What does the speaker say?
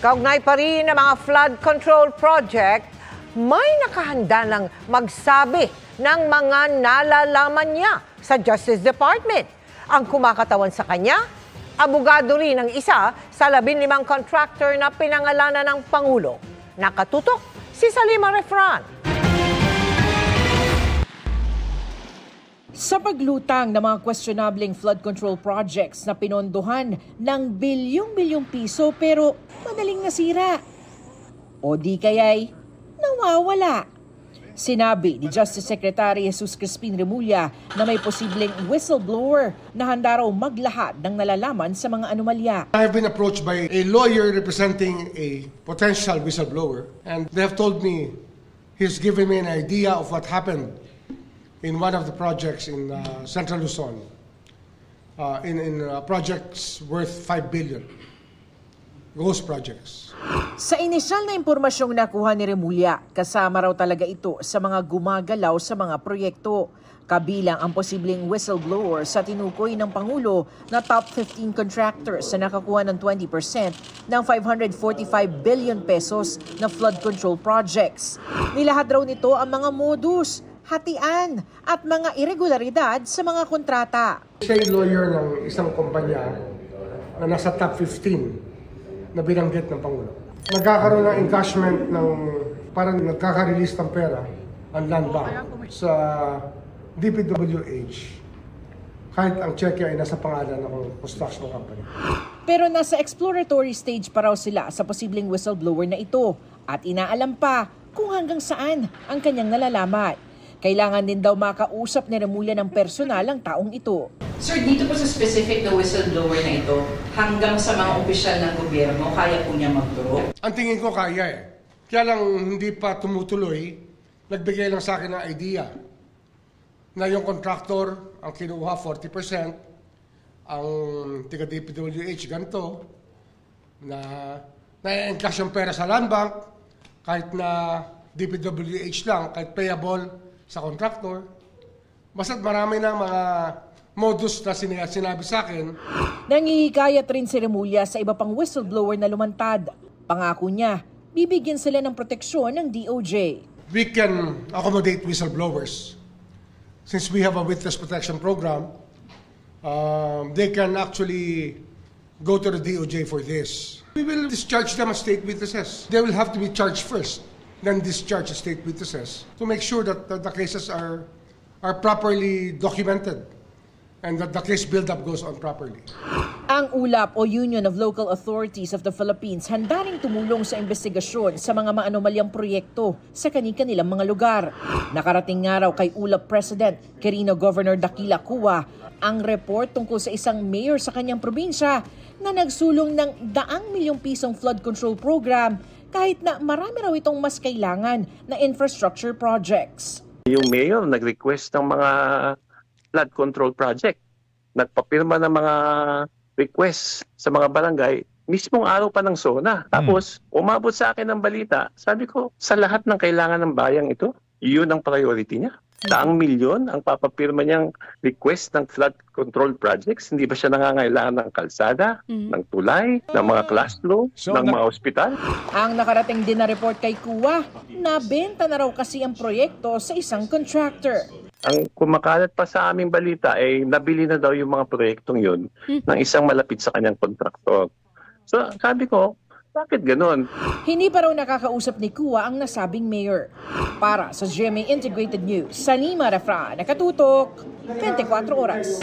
Kaugnay pa rin ng mga flood control project, may nakahanda lang magsabi ng mga nalalaman niya sa Justice Department. Ang kumakatawan sa kanya, abogado rin ang isa sa 15 contractor na pinangalanan ng Pangulo. Nakatutok si Salima Refran. Sa paglutang ng mga questionableng flood control projects na pinondohan ng bilyong-bilyong piso pero madaling nasira. O di kaya'y nawawala. Sinabi ni Justice Secretary Jesus Crispin Remulla na may posibleng whistleblower na handa raw maglahad ng nalalaman sa mga anomalya. I have been approached by a lawyer representing a potential whistleblower, and they have told me he's given me an idea of what happened in one of the projects in Central Luzon, in projects worth 5 billion, ghost projects. Sa inisyal na impormasyong nakuha ni Remulla, kasama raw talaga ito sa mga gumagalaw sa mga proyekto. Kabilang ang posibleng whistleblower sa tinukoy ng Pangulo na top 15 contractors na nakakuha ng 20% ng 545 billion pesos na flood control projects. Nilahad raw nito ang mga modus, hatian at mga irregularidad sa mga kontrata. Siya ay lawyer ng isang kumpanya na nasa top 15 na binanggit ng Pangulo. Nagkakaroon ng encashment ng parang nagkaka-release ng pera ang land bank sa DPWH kahit ang cheque ay nasa pangalan ng construction company. Pero nasa exploratory stage pa raw sila sa posibleng whistleblower na ito at inaalam pa kung hanggang saan ang kanyang nalalaman. Kailangan din daw makausap ni Remulla ng personal ang taong ito. Sir, dito po sa specific na whistleblower na ito, hanggang sa mga opisyal ng gobyerno, kaya po niya magturo? Ang tingin ko kaya eh. Kaya lang hindi pa tumutuloy, nagbigay lang sa akin ng idea na yung contractor ang kinuha 40%, ang tiga DPWH ganito, na na-encash yung pera sa land bank, kahit na DPWH lang, kahit payable sa contractor. Basta't marami ng mga modus na sinabi sa akin. Nangihikayat rin si Remulla sa iba pang whistleblower na lumantad. Pangako niya, bibigyan sila ng proteksyon ng DOJ. We can accommodate whistleblowers. Since we have a witness protection program, they can actually go to the DOJ for this. We will discharge them as state witnesses. They will have to be charged first, then discharge as state witnesses to make sure that the cases are properly documented and that the case build-up goes on properly. Ang ULAP o Union of Local Authorities of the Philippines handa ring tumulong sa investigasyon sa mga maanomalyang proyekto sa kani-kanilang mga lugar. Nakarating nga raw kay ULAP President Quirino Governor Dakila Cua ang report tungkol sa isang mayor sa kanyang probinsya na nagsulong ng 100 milyong pisong flood control program kahit na marami raw itong mas kailangan na infrastructure projects. Yung mayor nag-request ng mga flood control project. Nagpapirma ng mga request sa mga barangay, mismong araw pa ng SONA. Tapos, umabot sa akin ng balita, sabi ko, sa lahat ng kailangan ng bayang ito, yun ang priority niya. 100 milyon ang papapirma niyang request ng flood control projects. Hindi ba siya nangangailangan ng kalsada, ng tulay, ng mga classroom, ng mga ospital? Ang nakarating din na report kay Cua, nabenta na raw kasi ang proyekto sa isang contractor. Ang kumakalat pa sa aming balita ay nabili na daw yung mga proyektong yun ng isang malapit sa kanyang kontraktor. So sabi ko, bakit ganon? Hindi pa raw nakakausap ni Cua ang nasabing mayor. Para sa GMA Integrated News, Salima Refran, nakatutok, 24 oras.